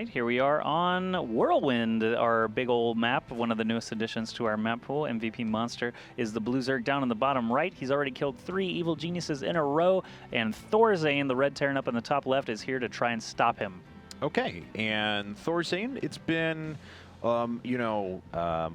right, here we are on Whirlwind, our big old map, one of the newest additions to our map pool. MVP Monster is the blue Zerg down in the bottom right. He's already killed 3 evil geniuses in a row, and Thorzane, the red Terran up in the top left, is here to try and stop him. Okay, and Thorzane, it's been a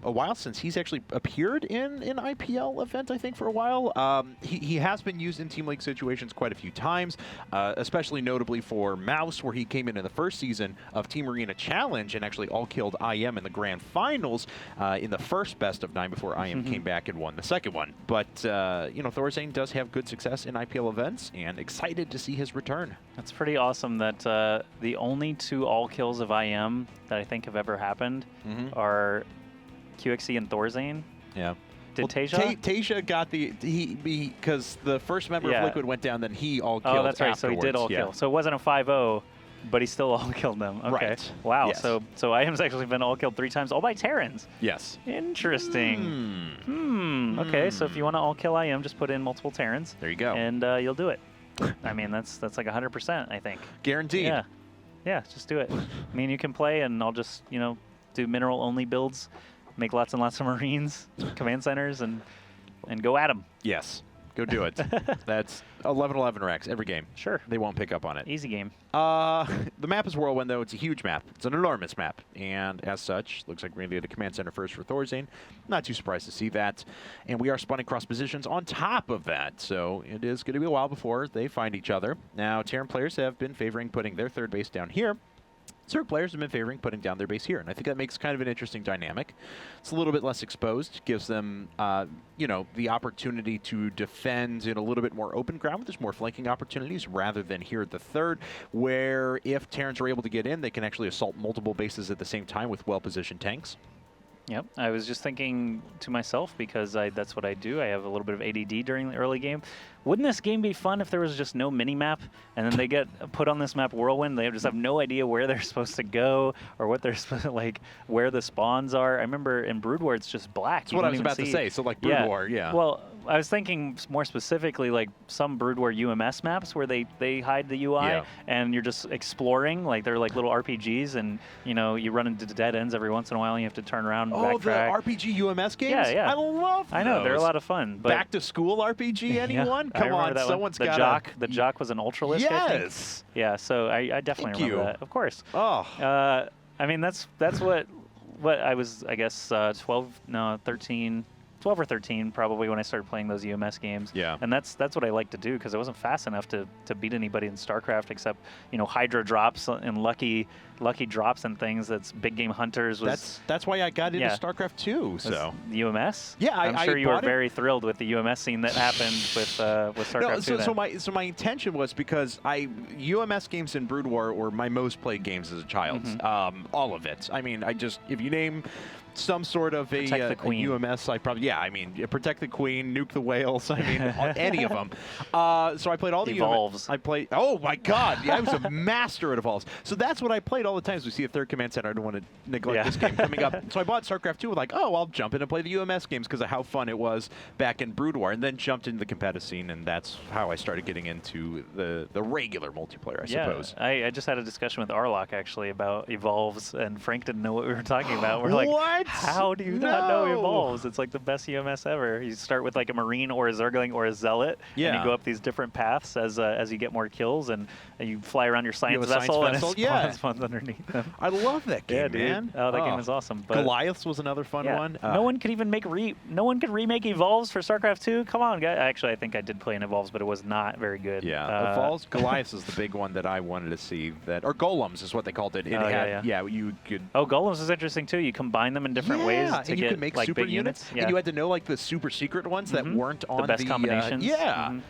while since he's actually appeared in an IPL event, I think, for a while. He has been used in Team League situations quite a few times, especially notably for Mouse, where he came in the first season of Team Arena Challenge and actually all-killed IM in the Grand Finals in the first best of 9 before IM came back and won the second one. But, Thorzane does have good success in IPL events, and excited to see his return. That's pretty awesome that the only 2 all-kills of IM that I think have ever happened are QXE and Thorzane. Yeah. Did Tasia? Tasia got because the first member of Liquid went down, then he all killed. Oh, that's right. Afterwards. So he did all kill. So it wasn't a 5-0, but he still all killed them. Okay. Right. Wow. Yes. So IM's actually been all killed 3 times, all by Terrans. Yes. Interesting. Okay. So if you want to all kill IM, just put in multiple Terrans. There you go. And you'll do it. I mean, that's like 100%, I think. Guaranteed. Yeah. Yeah. Just do it. I mean, you can play, and I'll just do mineral-only builds, make lots and lots of Marines, command centers, and go at them. Yes. Go do it. That's 11-11 racks every game. Sure. They won't pick up on it. Easy game. The map is Whirlwind, though. It's a huge map. It's an enormous map. And as such, looks like we're going to get a command center first for Thorzane. Not too surprised to see that. And we are spawning cross positions on top of that. So it is going to be a while before they find each other. Now, Terran players have been favoring putting their third base down here. Zerg players have been favoring putting down their base here, and I think that makes kind of an interesting dynamic. It's a little bit less exposed, gives them, the opportunity to defend in a little bit more open ground. There's more flanking opportunities rather than here at the third, where if Terrans are able to get in, they can actually assault multiple bases at the same time with well-positioned tanks. Yep, I was just thinking to myself, because that's what I do. I have a little bit of ADD during the early game. Wouldn't this game be fun if there was just no mini-map, and then they get put on this map Whirlwind, they just have no idea where they're supposed to go, or what they're supposed to, where the spawns are. I remember in Brood War, it's just black. That's what I was about to say, so like Brood War, yeah. Well, I was thinking more specifically like some Brood War UMS maps where they hide the UI, and you're just exploring, like they're like little RPGs, and you run into dead ends every once in a while, and you have to turn around and backtrack. Oh, the RPG UMS games? Yeah. I love those. I know, they're a lot of fun. But Back to school RPG, anyone? Come on, someone's got The Jock was an Ultralisk, I think. Yeah, so I definitely remember that. Of course. Oh. I mean, that's what I was, I guess, 12 or 13 probably when I started playing those UMS games. Yeah. And that's what I like to do, because I wasn't fast enough to beat anybody in StarCraft, except Hydra drops and lucky drops and things. That's big game hunters. That's why I got into StarCraft 2. So UMS. Yeah, I'm sure you were very thrilled with the UMS scene that happened with StarCraft 2. So my intention was because UMS games in Brood War were my most played games as a child. All of it. I mean, if you name some sort of a UMS, Protect the Queen, Nuke the Whales, any of them. So I played all the Evolves. Oh my God, I was a master at Evolves. So that's what I played all the time. So we see a third command center. I don't want to neglect this game coming up. So I bought StarCraft 2 with I'll jump in and play the UMS games because of how fun it was back in Brood War, and then jumped into the competitive scene, and that's how I started getting into the regular multiplayer, I suppose. I just had a discussion with Arlock actually about Evolves, and Frank didn't know what we were talking about. We're what? Like, how do you not know Evolves? It's like the best UMS ever. You start with like a Marine or a Zergling or a Zealot, and you go up these different paths as you get more kills, and you fly around your science vessel, and it spawns underneath them. I love that game, man. Oh, that game is awesome. But Goliaths was another fun one. No one could even no one could remake Evolves for StarCraft 2. Come on, guys. Actually, I think I did play an Evolves, but it was not very good. Yeah, Evolves. Goliaths is the big one that I wanted to see. Or Golems is what they called it. You could. Oh, Golems is interesting too. You combine them in different ways to and you get could make like super big units. And you had to know like the super secret ones that weren't on the best combinations. They had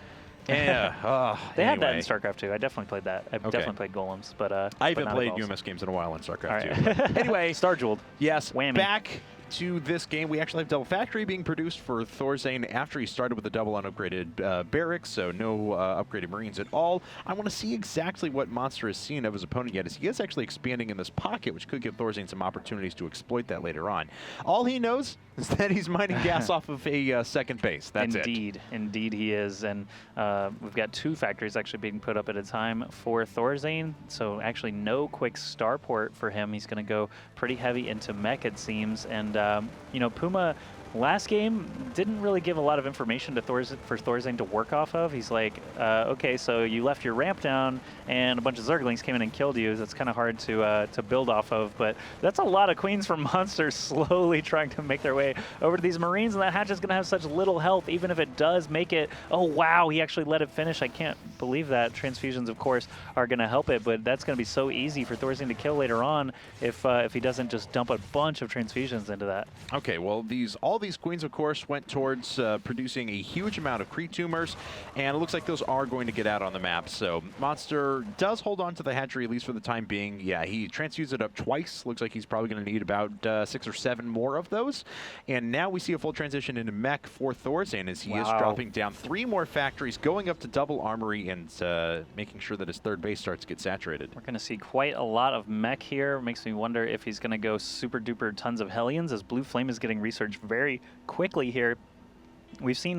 that in StarCraft 2. I definitely played that. I definitely played Golems, but I haven't played UMS games in a while in StarCraft 2. Anyway, Star Jeweled. Yes, Whammy. back to this game, we actually have Double Factory being produced for Thorzane after he started with the double unupgraded barracks, so no upgraded Marines at all. I want to see exactly what Monster has seen of his opponent yet, as he is actually expanding in this pocket, which could give Thorzane some opportunities to exploit that later on. All he knows is that he's mining gas off of a second base. That's Indeed. Indeed he is, and we've got 2 factories actually being put up at a time for Thorzane, so actually no quick starport for him. He's going to go pretty heavy into mech, it seems, and you know, Puma last game didn't really give a lot of information to for Thorzane to work off of. He's like, okay, so you left your ramp down and a bunch of Zerglings came in and killed you. That's kind of hard to build off of, but that's a lot of queens from Monsters slowly trying to make their way over to these Marines, and that hatch is going to have such little health, even if it does make it. Oh, wow, he actually let it finish. I can't believe that. Transfusions, of course, are going to help it, but that's going to be so easy for Thorzane to kill later on if he doesn't just dump a bunch of transfusions into that. Okay, well, all these queens, of course, went towards producing a huge amount of Creep Tumors, and it looks like those are going to get out on the map. So Monster does hold on to the hatchery, at least for the time being. Yeah, he transfused it up twice. Looks like he's probably going to need about 6 or 7 more of those. And now we see a full transition into mech for Thorzane, as he is dropping down 3 more factories, going up to double armory, and making sure that his third base starts to get saturated. We're going to see quite a lot of mech here. Makes me wonder if he's going to go super duper tons of Hellions, as Blue Flame is getting researched very quickly here. We've seen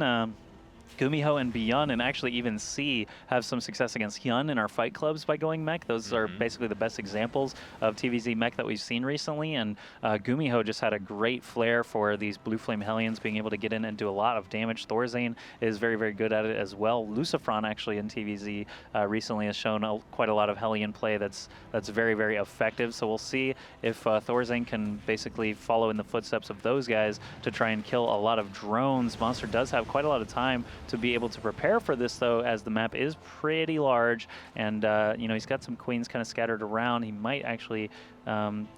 Gumiho and Beyond, and actually even C, have some success against Hyun in our fight clubs by going mech. Those are basically the best examples of TVZ mech that we've seen recently, and Gumiho just had a great flair for these Blue Flame Hellions, being able to get in and do a lot of damage. Thorzane is very, very good at it as well. Lucifron actually in TVZ recently has shown quite a lot of Hellion play that's very, very effective, so we'll see if Thorzane can basically follow in the footsteps of those guys to try and kill a lot of drones. Monster does have quite a lot of time to be able to prepare for this, though, as the map is pretty large, and you know, he's got some queens kind of scattered around. He might actually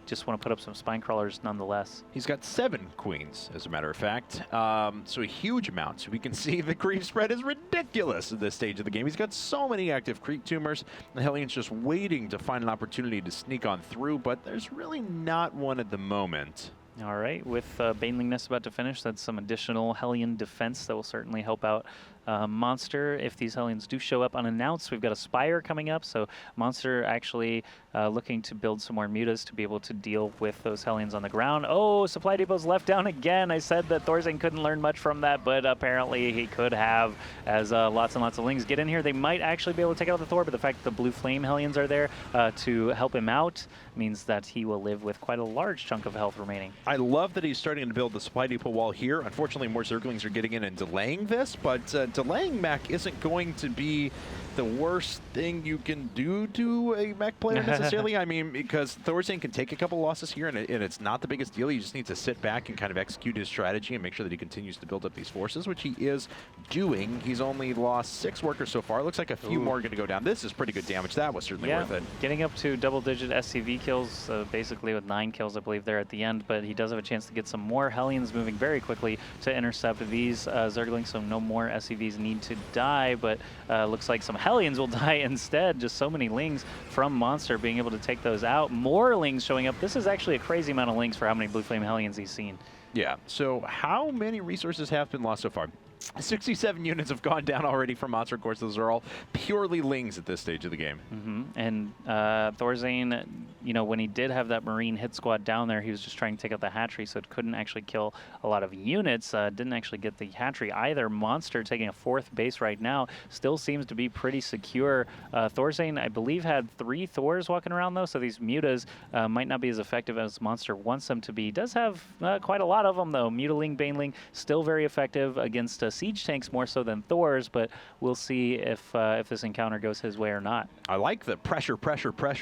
just want to put up some spine crawlers nonetheless. He's got 7 queens, as a matter of fact, so a huge amount. So we can see the creep spread is ridiculous at this stage of the game. He's got so many active creep tumors. The Hellion's just waiting to find an opportunity to sneak on through, but there's really not one at the moment. All right, with Baneling Nest about to finish, that's some additional Hellion defense that will certainly help out Monster if these Hellions do show up unannounced. We've got a Spire coming up, so Monster actually looking to build some more mutas to be able to deal with those Hellions on the ground. Oh, Supply Depot's left down again. I said that Thorzane couldn't learn much from that, but apparently he could have, as lots and lots of Lings get in here. They might actually be able to take out the Thor, but the fact that the Blue Flame Hellions are there to help him out means that he will live with quite a large chunk of health remaining. I love that he's starting to build the Supply Depot wall here. Unfortunately, more Zerglings are getting in and delaying this, but delaying mech isn't going to be the worst thing you can do to a mech player necessarily. I mean, because Thorzane can take a couple losses here, and it's not the biggest deal. He just needs to sit back and kind of execute his strategy and make sure that he continues to build up these forces, which he is doing. He's only lost 6 workers so far. Looks like a few more are going to go down. This is pretty good damage. That was certainly worth it. Getting up to double-digit SCV kills, basically with 9 kills, I believe, there at the end, but he does have a chance to get some more Hellions moving very quickly to intercept these Zerglings, so no more SCVs need to die, but looks like some Hellions will die instead. Just so many Lings from Monster being able to take those out. More Lings showing up. This is actually a crazy amount of Lings for how many Blue Flame Hellions he's seen. Yeah, so how many resources have been lost so far? 67 units have gone down already from Monster. Of course, those are all purely Lings at this stage of the game. And Thorzane, you know, when he did have that Marine hit squad down there, he was just trying to take out the hatchery, so it couldn't actually kill a lot of units. Didn't actually get the hatchery either. Monster taking a 4th base right now still seems to be pretty secure. Thorzane, I believe, had 3 Thors walking around, though, so these mutas might not be as effective as Monster wants them to be. He does have quite a lot of them, though. Mutaling, Baneling, still very effective against siege tanks more so than Thors, but we'll see if this encounter goes his way or not. I like the pressure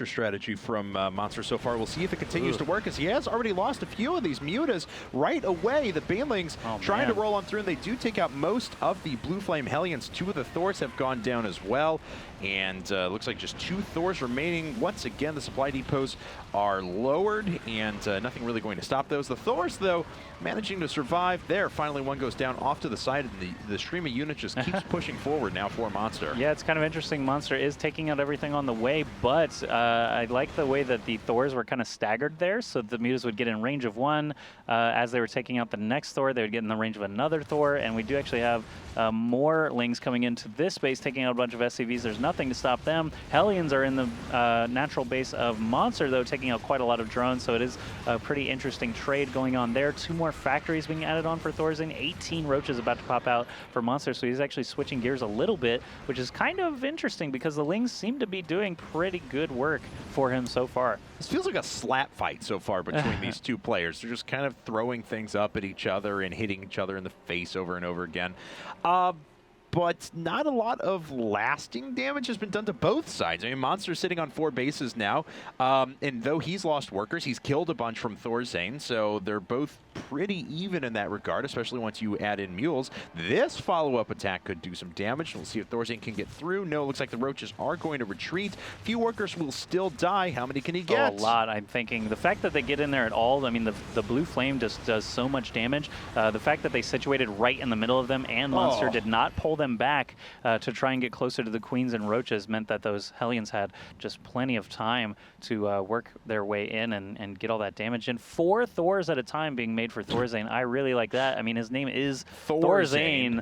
strategy from Monster so far. We'll see if it continues to work, as he has already lost a few of these mutas right away. The Banelings trying to roll on through, and they do take out most of the Blue Flame Hellions. 2 of the Thors have gone down as well, and looks like just 2 Thors remaining. Once again, the supply depots are lowered, and nothing really going to stop those. The Thors, though, managing to survive there. Finally, one goes down off to the side, and the stream of units just keeps pushing forward now for Monster. Yeah, it's kind of interesting. Monster is taking out everything on the way, but I like the way that the Thors were kind of staggered there, so the mutas would get in range of one. As they were taking out the next Thor, they would get in the range of another Thor, and we do actually have more Lings coming into this space, taking out a bunch of SCVs. There's nothing to stop them. Hellions are in the natural base of Monster, though, taking out quite a lot of drones, so it is a pretty interesting trade going on there. 2 more factories being added on for Thorzane. 18 roaches about to pop out for Monster, so he's actually switching gears a little bit, which is kind of interesting because the Lings seem to be doing pretty good work for him so far. This feels like a slap fight so far between these two players. They're just kind of throwing things up at each other and hitting each other in the face over and over again. But not a lot of lasting damage has been done to both sides. I mean, Monster's sitting on 4 bases now, and though he's lost workers, he's killed a bunch from Thorzane, so they're both pretty even in that regard, especially once you add in mules. This follow-up attack could do some damage. We'll see if Thorzane can get through. No, it looks like the roaches are going to retreat. Few workers will still die. How many can he get? Oh, a lot, I'm thinking. The fact that they get in there at all, I mean, the blue flame just does so much damage. The fact that they situated right in the middle of them and Monster did not pull them back to try and get closer to the queens and roaches meant that those Hellions had just plenty of time to work their way in and get all that damage in. 4 Thors at a time being made for Thorzane. I really like that. I mean, his name is Thorzane.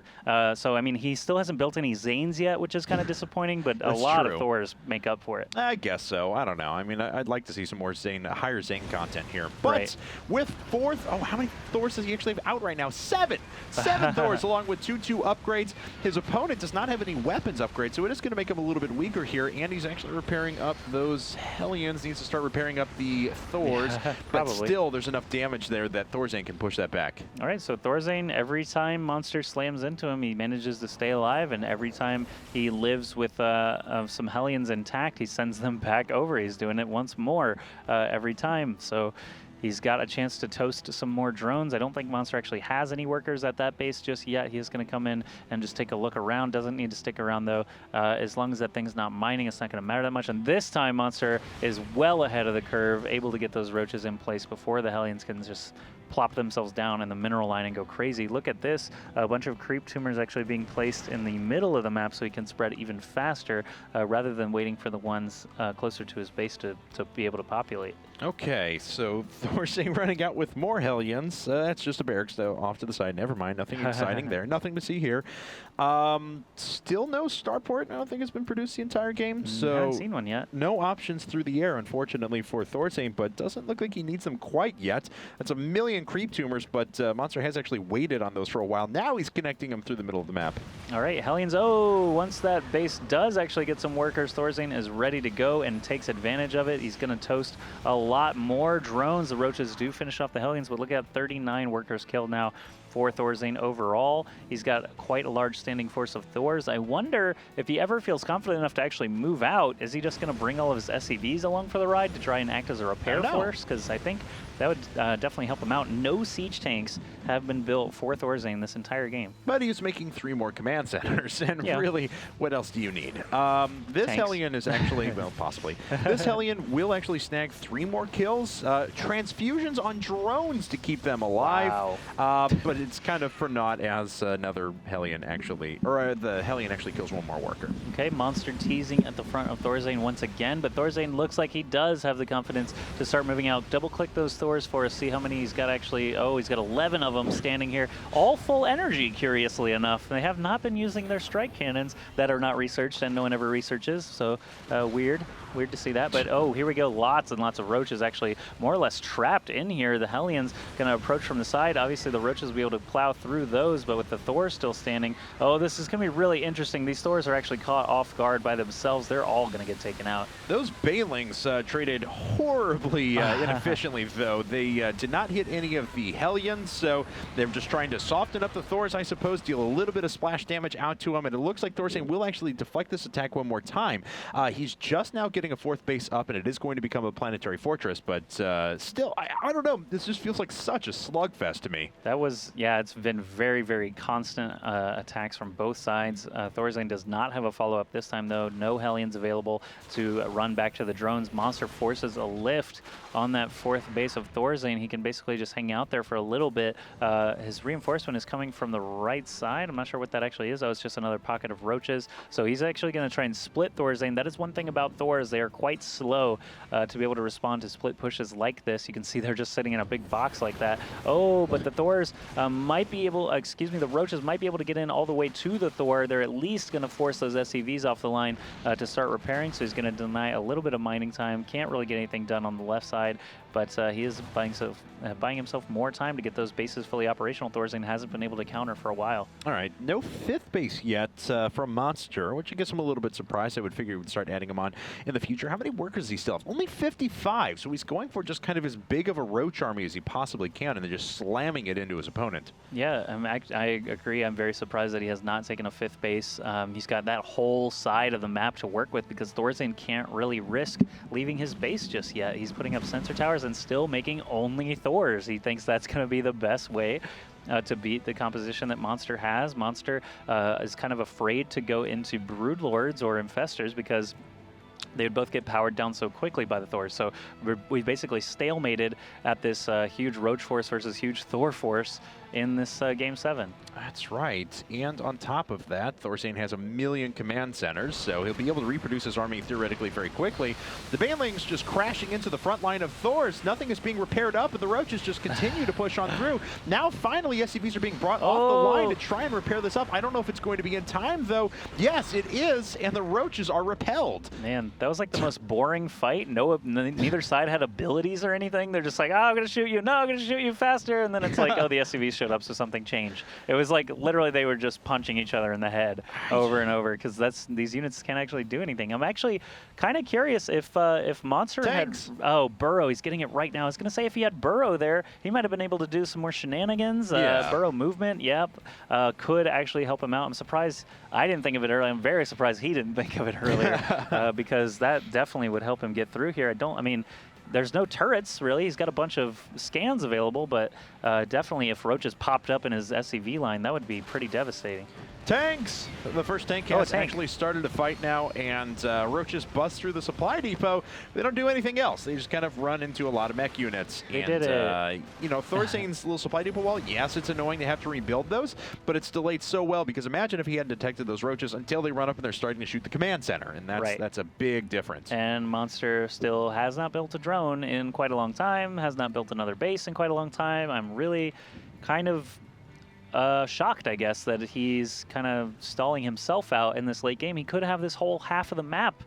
So, I mean, he still hasn't built any Zanes yet, which is kind of disappointing, but a lot of Thors make up for it. I guess so. I don't know. I mean, I'd like to see some more higher Zane content here. But with 4th, how many Thors does he actually have out right now? 7! 7 Thors along with 2/2 upgrades. His opponent does not have any weapons upgrades, so it is going to make him a little bit weaker here, and he's actually repairing up those Hellions. Needs to start repairing up the Thors, but still there's enough damage there that Thorzane can push that back. All right, so Thorzane, every time Monster slams into him, he manages to stay alive, and every time he lives with some Hellions intact, he sends them back over. He's doing it once more every time, so he's got a chance to toast some more drones. I don't think Monster actually has any workers at that base just yet. He is going to come in and just take a look around. Doesn't need to stick around, though. As long as that thing's not mining, it's not going to matter that much. And this time, Monster is well ahead of the curve, able to get those roaches in place before the Hellions can just plop themselves down in the mineral line and go crazy. Look at this. A bunch of creep tumors actually being placed in the middle of the map so he can spread even faster rather than waiting for the ones closer to his base to be able to populate. Okay, so Thorzane running out with more Hellions. That's just a barracks, though, off to the side. Never mind. Nothing exciting there. Nothing to see here. Still no starport. I don't think it's been produced the entire game. So I haven't seen one yet. No options through the air, unfortunately, for Thorzane, but doesn't look like he needs them quite yet. That's a million creep tumors, but Monster has actually waited on those for a while. Now he's connecting them through the middle of the map. All right, Hellions. Oh, once that base does actually get some workers, Thorzane is ready to go and takes advantage of it. He's going to toast a lot more drones. The roaches do finish off the Hellions, but look at 39 workers killed now for Thorzane overall. He's got quite a large standing force of Thors. I wonder if he ever feels confident enough to actually move out. Is he just going to bring all of his SCVs along for the ride to try and act as a repair force? Because I think that would definitely help him out. No siege tanks have been built for Thorzane this entire game. But he's making 3 more command centers, and really, what else do you need? This Hellion is actually, well, possibly. This Hellion will actually snag 3 more kills. Transfusions on drones to keep them alive. Wow. But it's kind of for naught as another Hellion actually, or the Hellion actually kills 1 more worker. Okay, Monster teasing at the front of Thorzane once again, but Thorzane looks like he does have the confidence to start moving out. Double-click those Thors for us, see how many he's got actually. Oh, he's got 11 of them standing here, all full energy, curiously enough. They have not been using their strike cannons that are not researched, and no one ever researches, so weird to see that. But oh, here we go, lots and lots of roaches actually more or less trapped in here. The Hellions going to approach from the side. Obviously, the roaches will be able to plow through those, but with the Thors still standing, oh, this is going to be really interesting. These Thors are actually caught off guard by themselves. They're all going to get taken out. Those Banelings traded horribly inefficiently, though. They did not hit any of the Hellions, so they're just trying to soften up the Thors, I suppose, deal a little bit of splash damage out to them, and it looks like Thorzane will actually deflect this attack 1 more time. He's just now getting a 4th base up, and it is going to become a planetary fortress, but still, I don't know. This just feels like such a slugfest to me. That was, Yeah, it's been very, very constant attacks from both sides. Thorzane does not have a follow-up this time, though. No Hellions available to run back to the drones. Monster forces a lift on that fourth base of Thorzane. He can basically just hang out there for a little bit. His reinforcement is coming from the right side. I'm not sure what that actually is. Oh, it's just another pocket of roaches. So he's actually going to try and split Thorzane. That is one thing about Thors. They are quite slow to be able to respond to split pushes like this. You can see they're just sitting in a big box like that. Oh, but the Thors might be able, the roaches might be able to get in all the way to the Thor. They're at least going to force those SCVs off the line to start repairing, so he's going to deny a little bit of mining time. Can't really get anything done on the left side, but he is buying himself more time to get those bases fully operational. Thorzane hasn't been able to counter for a while. All right, no fifth base yet from Monster, which I guess I'm a little bit surprised. I would figure he would start adding them on in the future. How many workers does he still have? Only 55, so he's going for just kind of as big of a roach army as he possibly can, and then just slamming it into his opponent. Yeah, I agree. I'm very surprised that he has not taken a fifth base. He's got that whole side of the map to work with because Thorzane can't really risk leaving his base just yet. He's putting up sensor towers and still making only Thors. He thinks that's going to be the best way to beat the composition that Monster has. Monster is kind of afraid to go into Broodlords or Infestors because they would both get powered down so quickly by the Thors. So we basically stalemated at this huge Roach Force versus huge Thor Force in this Game 7. That's right. And on top of that, Thorzane has 1 million command centers, so he'll be able to reproduce his army theoretically very quickly. The Banelings just crashing into the front line of Thors. Nothing is being repaired up, and the Roaches just continue to push on through. Now, finally, SCVs are being brought off the line to try and repair this up. I don't know if it's going to be in time, though. Yes, it is, and the Roaches are repelled. Man, that was like the most boring fight. Neither side had abilities or anything. They're just like, oh, I'm going to shoot you. No, I'm going to shoot you faster. And then it's like, oh, the SCVs showed up, so something changed. It was like literally they were just punching each other in the head over and over because these units can't actually do anything. I'm actually kind of curious if Monster had Burrow. He's getting it right now. I was gonna say if he had Burrow there, he might have been able to do some more shenanigans. Burrow movement, could actually help him out. I'm surprised I didn't think of it earlier. I'm very surprised he didn't think of it earlier because that definitely would help him get through here. There's no turrets, really. He's got a bunch of scans available, but definitely if Roaches popped up in his SCV line, that would be pretty devastating. Tanks! The first tank has actually started to fight now, and Roaches bust through the supply depot. They don't do anything else. They just kind of run into a lot of mech units. They did it. Thorzane's little supply depot wall, yes, it's annoying to have to rebuild those, but it's delayed so well because imagine if he hadn't detected those Roaches until they run up and they're starting to shoot the command center, and that's a big difference. And Monster still has not built a drone in quite a long time, has not built another base in quite a long time. I'm really kind of shocked, I guess, that he's kind of stalling himself out in this late game. He could have this whole half of the map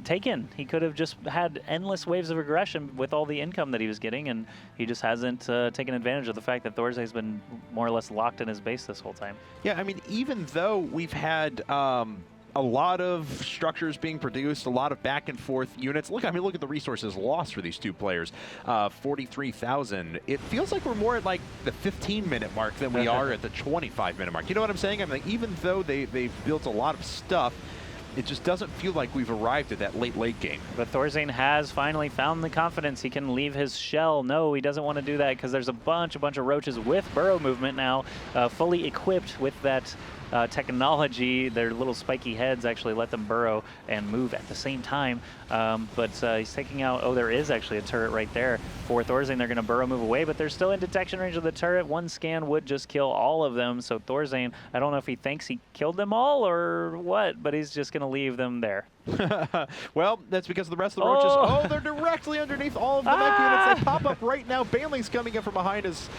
taken. He could have just had endless waves of aggression with all the income that he was getting, and he just hasn't taken advantage of the fact that Thorzane's been more or less locked in his base this whole time. Yeah, I mean, even though we've had a lot of structures being produced, a lot of back and forth units. Look at the resources lost for these two players. 43,000. It feels like we're more at like the 15-minute mark than we are at the 25-minute mark. You know what I'm saying? I mean, even though they've built a lot of stuff, it just doesn't feel like we've arrived at that late game. But Thorzane has finally found the confidence. He can leave his shell. No, he doesn't want to do that because there's a bunch of Roaches with burrow movement now, fully equipped with that technology. Their little spiky heads actually let them burrow and move at the same time. But he's taking out, there is actually a turret right there for Thorzane. They're going to burrow move away, but they're still in detection range of the turret. One scan would just kill all of them. So Thorzane, I don't know if he thinks he killed them all or what, but he's just going to leave them there. Well, that's because the rest of the Roaches, they're directly underneath all of the mech units. They pop up right now. Banelings coming in from behind us.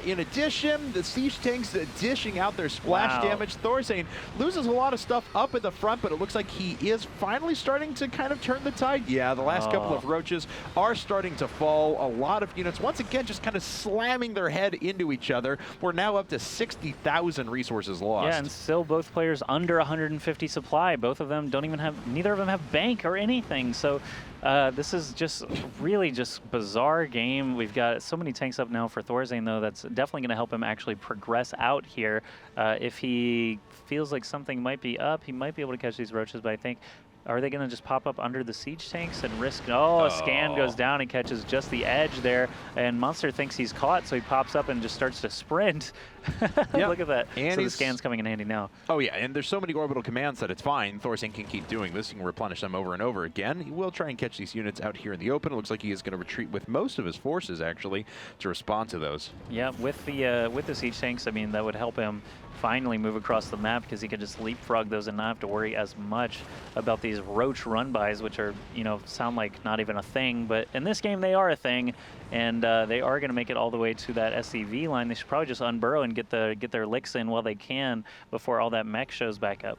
In addition, the siege tanks dishing out their splash damage. Thorzane loses a lot of stuff up at the front, but it looks like he is finally starting to kind of turn the tide. Yeah, the last couple of Roaches are starting to fall. A lot of units, once again, just kind of slamming their head into each other. We're now up to 60,000 resources lost. Yeah, and still both players under 150 supply. Both of them don't even have, neither of them have bank or anything. So this is just really just bizarre game. We've got so many tanks up now for Thorzane, though. That's definitely going to help him actually progress out here. If he feels like something might be up, he might be able to catch these Roaches, but I think Are they going to just pop up under the siege tanks and risk? Oh, a scan goes down and catches just the edge there, and Monster thinks he's caught, so he pops up and just starts to sprint. Yep. Look at that. And so the scan's coming in handy now. Oh, yeah, and there's so many orbital commands that it's fine. Thorzane can keep doing this. He can replenish them over and over again. He will try and catch these units out here in the open. It looks like he is going to retreat with most of his forces, actually, to respond to those. Yeah, with the siege tanks, I mean, that would help him finally move across the map because he could just leapfrog those and not have to worry as much about these roach run-bys, which are, you know, sound like not even a thing, but in this game they are a thing, and they are going to make it all the way to that SCV line. They should probably just unburrow and get their licks in while they can before all that mech shows back up.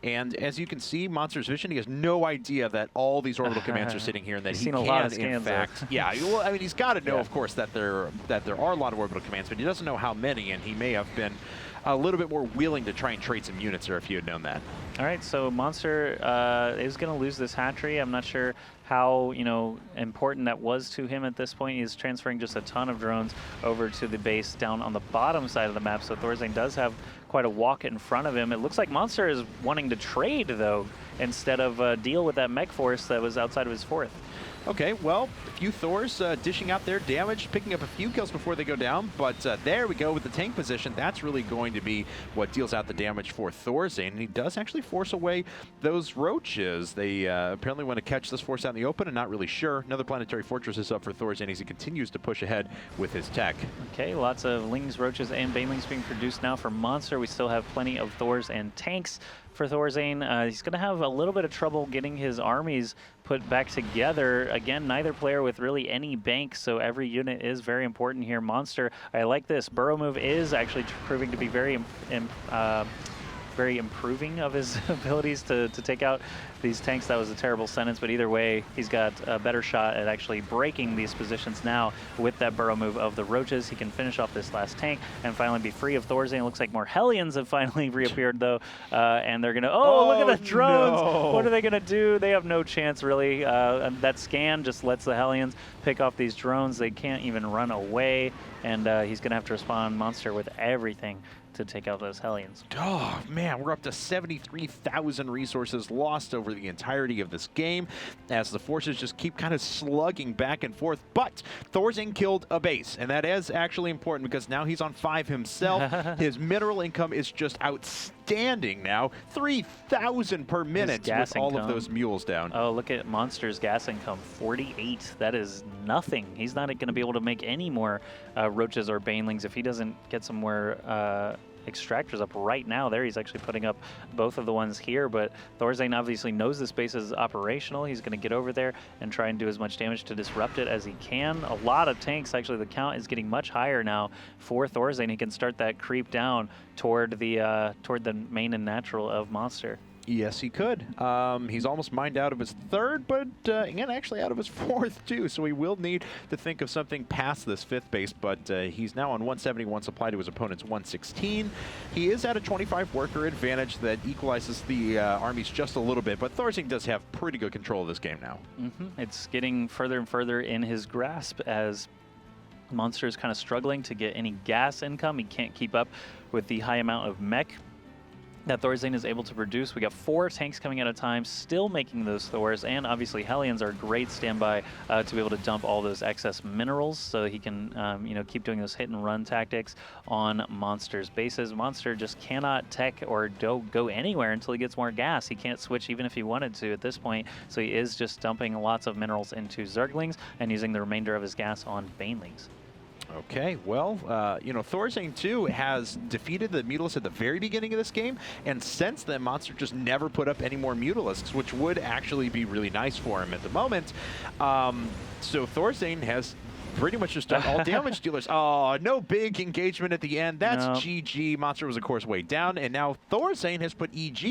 And as you can see, Monster's vision, he has no idea that all these orbital commands are sitting here, and that he can, in fact, yeah. Well, I mean, he's got to know, of course, that there are a lot of orbital commands, but he doesn't know how many, and he may have been a little bit more willing to try and trade some units there if he had known that. All right, so Monster is going to lose this hatchery. I'm not sure how, you know, important that was to him at this point. He's transferring just a ton of drones over to the base down on the bottom side of the map, so Thorzane does have quite a walk in front of him. It looks like Monster is wanting to trade, though, instead of deal with that mech force that was outside of his fourth. Okay, well, a few Thors dishing out their damage, picking up a few kills before they go down, but there we go with the tank position. That's really going to be what deals out the damage for Thorzane, and he does actually force away those roaches. They apparently want to catch this force out in the open and not really sure. Another planetary fortress is up for Thorzane as he continues to push ahead with his tech. Okay, lots of lings, roaches, and banelings being produced now for Monster. We still have plenty of Thors and tanks for Thorzane. He's going to have a little bit of trouble getting his armies put back together. Again, neither player with really any bank, so every unit is very important here. Monster, I like this. Burrow move is actually proving to be very improving of his abilities to take out these tanks. That was a terrible sentence, but either way, he's got a better shot at actually breaking these positions now with that burrow move of the roaches. He can finish off this last tank and finally be free of Thorzane. It looks like more Hellions have finally reappeared, though, and they're going to, look at the drones! No. What are they going to do? They have no chance, really. That scan just lets the Hellions pick off these drones. They can't even run away, and he's going to have to respond Monster with everything to take out those Hellions. Oh, man, we're up to 73,000 resources lost over the entirety of this game as the forces just keep kind of slugging back and forth. But Thorzane killed a base, and that is actually important because now he's on 5 himself. His mineral income is just outstanding now. 3,000 per minute with all of those mules down. Oh, look at Monster's gas income, 48. That is nothing. He's not going to be able to make any more roaches or banelings if he doesn't get some more extractors up right now. There, he's actually putting up both of the ones here, but Thorzane obviously knows this base is operational. He's going to get over there and try and do as much damage to disrupt it as he can. A lot of tanks. Actually, the count is getting much higher now for Thorzane. He can start that creep down toward the main and natural of Monster. Yes, he could. He's almost mined out of his third, but again, actually out of his fourth, too. So he will need to think of something past this 5th base, but he's now on 171 supply to his opponent's 116. He is at a 25 worker advantage that equalizes the armies just a little bit, but Thorzane does have pretty good control of this game now. It's getting further and further in his grasp as Monster is kind of struggling to get any gas income. He can't keep up with the high amount of mech that Thorzane is able to produce. We got 4 tanks coming at a time, still making those Thors, and obviously Hellions are a great standby to be able to dump all those excess minerals, so he can keep doing those hit and run tactics on Monster's bases. Monster just cannot tech or go anywhere until he gets more gas. He can't switch even if he wanted to at this point, so he is just dumping lots of minerals into Zerglings and using the remainder of his gas on Banelings. Okay, well, Thorzane, too, has defeated the Mutalisks at the very beginning of this game, and since then, Monster just never put up any more Mutalisks, which would actually be really nice for him at the moment. So Thorzane has pretty much just done all damage dealers. Oh, no big engagement at the end. That's GG. Monster was, of course, way down, and now Thorzane has put EG